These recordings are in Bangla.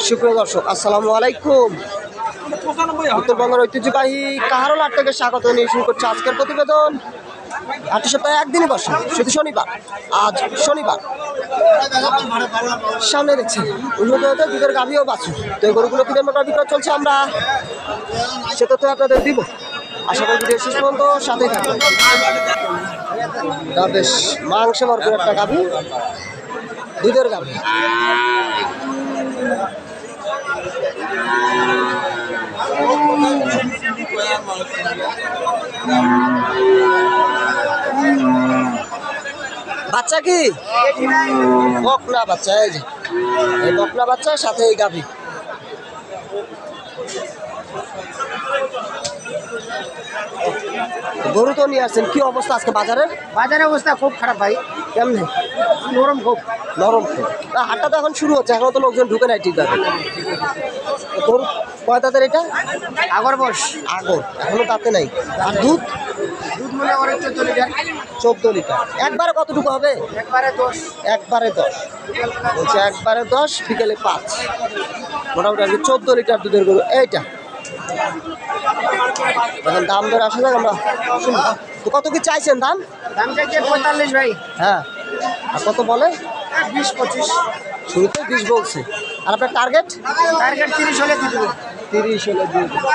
সুপ্রিয় দর্শক, আসসালামু আলাইকুম। উত্তরবঙ্গের ঐতিহ্যবাহী কাহারোল হাট থেকে স্বাগত নিয়ে শুরু করছে আজকের প্রতিবেদন। হাটটি সপ্তাহে একদিনই বসে, শুধু শনিবার। আজ শনিবার। সামনে দেখছেন উন্নত হতে দুধের গাভীও বাছুর। তো এই গরুগুলো কিনে মোটা বিক্রয় চলছে, আমরা সে তথ্য আপনাদের দিব। আশা করি ভিডিও শেষ পর্যন্ত সাথেই থাকবেন। বেশ মাংস ভরপুর একটা গাভী, দুধের গাভী। বাচ্চা কি বকনা বাচ্চা? এই যে এই বকনা বাচ্চার সাথে এই গাভী। গরু তো নিয়ে আসছেন, কি অবস্থা আজকে বাজারের? বাজারের অবস্থা খুব খারাপ ভাই। কেমনে? নরম খুব। নরম খুব। হাটটা তো এখন শুরু হচ্ছে, এখনো তো লোকজন ঢুকে নাই ঠিকভাবে। গরু কয় দাঁতের এটা? আগর বস আগর, এখনো তাতে নাই। আর দুধ? দুধ মনে করে 14 লিটার। 14 লিটার। একবারে কতটুকু হবে? একবারে 10। একবারে 10 বলছে, একবারে 10, বিকেলে 5। মোটামুটি আর কি 14 লিটার দুধের গরু এইটা। এখন দাম ধরে আসা যাক, আমরা শুনবো। তো কত কি চাইছেন দাম? দাম চাইছে 45 ভাই। হ্যাঁ, আর কত বলে? 20-25। শুরুতে 20 বলছে। আর আপনার টার্গেট? টার্গেট 30 হলে দিয়ে দেবো। 30 হলে দিয়ে দেবো।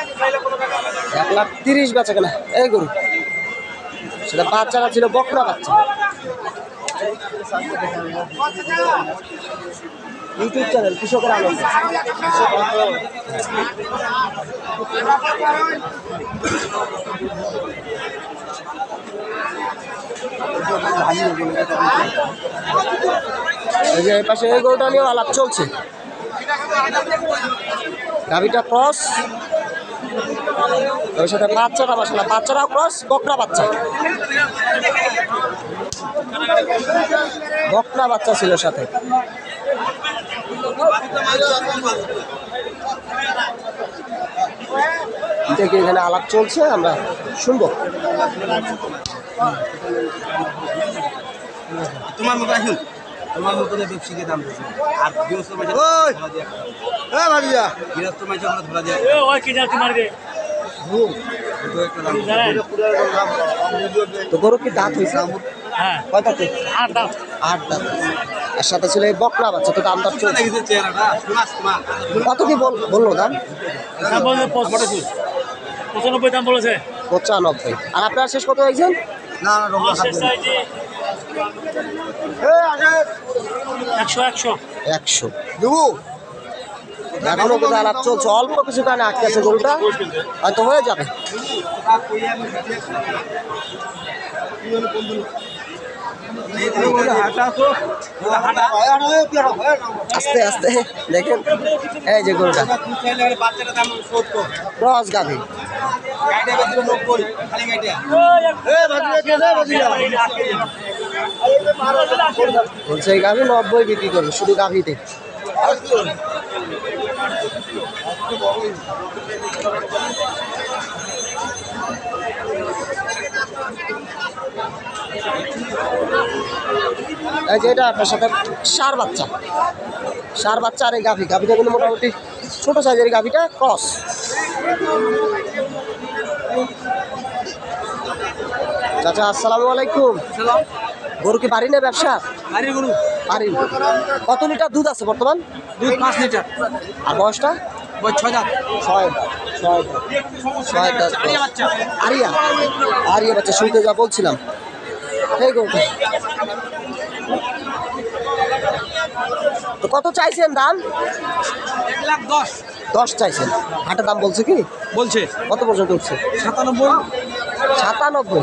1,30,000 বেচা কেনা এই গরু। সেটা বাচ্চারা ছিল বকরা বাচ্চা। ইউটিউব চ্যানেল কৃষকের আনন্দ। এই যে পাশে এই গরুটা নিয়েও আলাপ চলছে। গাভীটা ক্রস, ওর সাথে বাচ্চাটা মাসালা, বাচ্চারাও ক্রস, বকরা বাচ্চা। বকরা বাচ্চা ছিল সাথে। দেখি এখানে আলাপ চলছে, আমরা শুনবো। তোমার মতো আসুন, তোমার মতো ব্যবসায়ীকে দাম দিচ্ছে আর গৃহস্থ মাঝে গৃহস্থ মাঝে আমরা ধরা যায়। তো গরু কি দাঁত হয়েছে? কয় দাঁতে? 8 দাঁত। 8 দাঁত। আর সাথে ছিল এই বকরা বাচ্চা। তো দাম দর চলছে। কত কি বললো দাম? 95 দাম বলেছে। 95। আর আপনারা শেষ কত হয়েছেন? না না, 100 দেবো। এখনো কিন্তু আলাপ চলছে, অল্প কিছু কারণে আটকে আছে গরুটা, হয়তো হয়ে যাবে। আস্তে আস্তে দেখেন, এই যে গরুটা ক্রস গাভী। বলছে এই গাভী 90 বিক্রি করবে, শুধু গাভীতে। এই যে এটা আপনার সাথে ষাঁড় বাচ্চা, ষাঁড় বাচ্চা। আর এই গাভীটা কিন্তু মোটামুটি ছোট সাইজের গাভীটা ক্রস। চাচা আসসালামু আলাইকুম। গরু কি বাড়ি না ব্যবসা? বাড়ি। কত লিটার দুধ আছে বর্তমান? দুধ 5 লিটার। আর বয়সটা? 6 দাঁত। 6 দাঁত। আরিয়া আরিয়া বাচ্চা, শুনতে যা বলছিলাম। এই গরুটা তো কত চাইছেন দাম? 1,10,000 10 চাইছেন। হাটের দাম বলছে কি? বলছে কত পর্যন্ত উঠছে? 97। 97।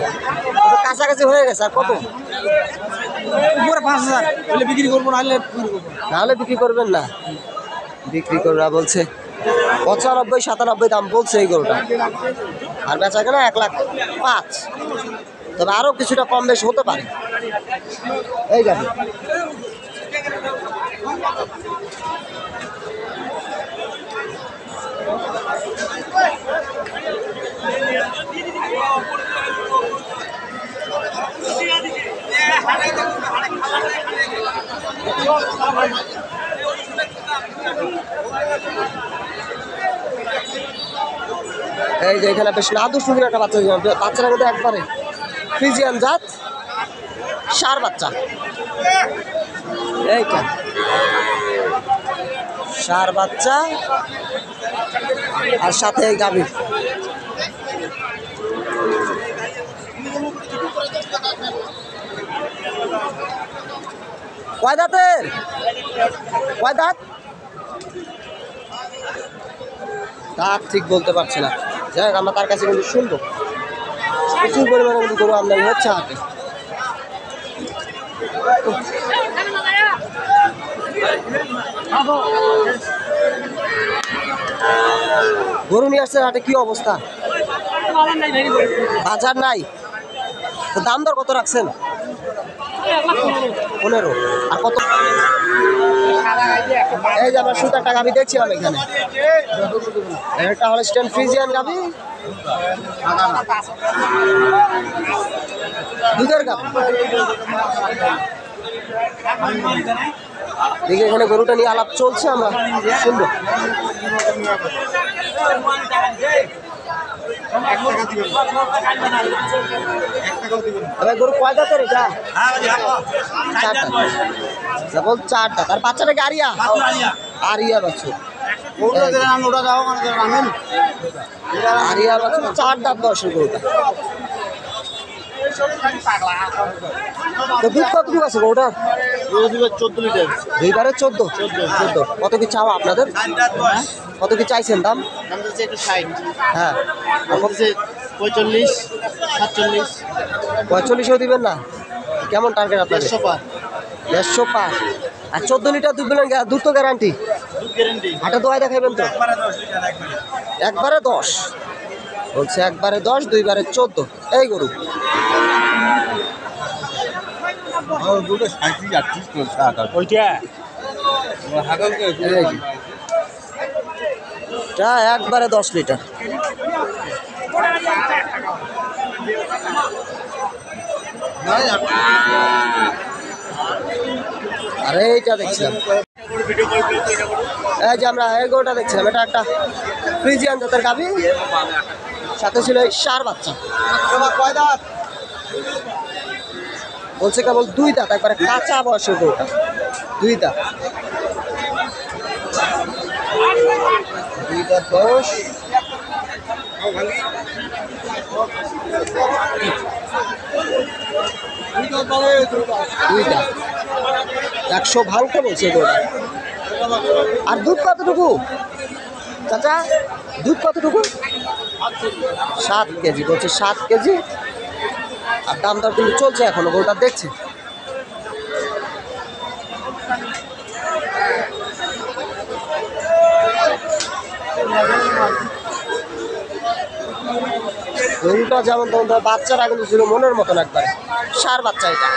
কাছাকাছি হয়ে গেছে। আর কত? উপরে 5,000 বলে বিক্রি করবো, নাহলে বিক্রি করবেন না? বিক্রি করবা বলছে 95-97 দাম বলছে এই গরুটা। আর বেচা কেনা 1,05,000। তবে আরো কিছুটা কম বেশ হতে পারে। এই গাড়ি এই যে এখানে বেশ নাদু সুন্দর একটা বাচ্চা, বাচ্চারা কিন্তু একবারে ফ্রিজিয়ান জাত সার বাচ্চা। এইটা সার বাচ্চা আর সাথে এই গাভীর। কয় দাঁতের? কয় দাঁত? দাঁত ঠিক বলতে পারছি না। যাই হোক আমরা তার কাছে কিন্তু শুনবো। প্রচুর পরিমাণে কিন্তু গরু আমদানি হচ্ছে হাটে। গরু নিয়ে আসছে হাটে, কি অবস্থা? বাজার নাই তো দাম দর কত রাখছেন? 15। আর কত? এই যে আমরা সুতার টাকা আমি দেখছিলাম এখানে, একটা হলস্টাইন ফ্রিজিয়ান গাভি, দুধের গাভি। দেখি এখানে গরুটা নিয়ে আলাপ চলছে, আমরা শুনবো। গরু কয় দাঁতের এটা? চারটা। যেমন চারটা। তার বাচ্চাটা কি আরিয়া? আরিয়া বাচ্চা। আরিয়া বাচ্চা 4 দাঁত বয়সের গরুটা। তো দুধ কতটুকু আছে গরুটা? 14 লিটার। দুইবারে 14। কত কি চাও আপনাদের? কত কি চাইছেন দাম? দাম হচ্ছে একটু 60। হ্যাঁ, আর হচ্ছে 45, 47, 45ও দিবেন না? কেমন টার্গেট আপনাদের? 150 পা। 150 পা। আর 14 লিটার দুধ দিলেন, দুধ তো গ্যারান্টি? দুধ গ্যারান্টি। হাটে দোয়াই দেখাবেন তো? একবারে 10 বলছে, একবারে 10, দুইবারে 14। এই গরু এটা একবারে 10 লিটার। আর এইটা দেখছিলাম, এই যে আমরা এই গরুটা দেখছিলাম, এটা একটা ফ্রিজিয়ান জাতের গাভী, সাথে ছিল এই সার বাচ্চা। কয় দাঁত? বলছে কেবল 2 দাঁত, একবারে কাঁচা বয়সের গরুটা, 2 দাঁত। 2 দাঁত বয়স। দুই দাঁত, 100 ভাঙতে বলছে গরুটা। আর দুধ কতটুকু চাচা? দুধ কতটুকু? 7 কেজি বলছে, 7 কেজি। আর দাম দর কিন্তু চলছে এখনো, গরুটা দেখছে। গরুটা যেমন তখন তার বাচ্চারা কিন্তু ছিল মনের মতন, একবারে সার বাচ্চা। এটা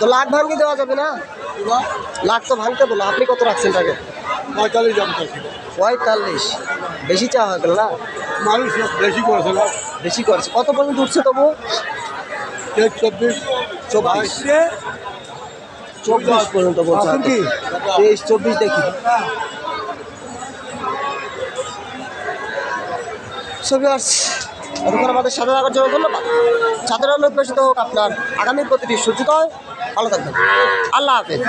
তো লাখ ভাঙি দেওয়া যাবে না? লাখ তো ভাঙতে বলো। আপনি কত রাখছেন টাকে? 45 দাম। 45। বেশি চাওয়া হয়ে গেল না? মানুষ বেশি করেছে না? বেশি করেছে। কত পর্যন্ত উঠছে তবু? 24 24 পর্যন্ত বলছে। 23, 24 দেখি। এতক্ষণ আমাদের সাথে থাকার জন্য ধন্যবাদ। সাধারণ উদ্বেশিত হোক আপনার আগামীর প্রতিটি সূচিত হয়। ভালো থাকবেন। আল্লাহ হাফেজ।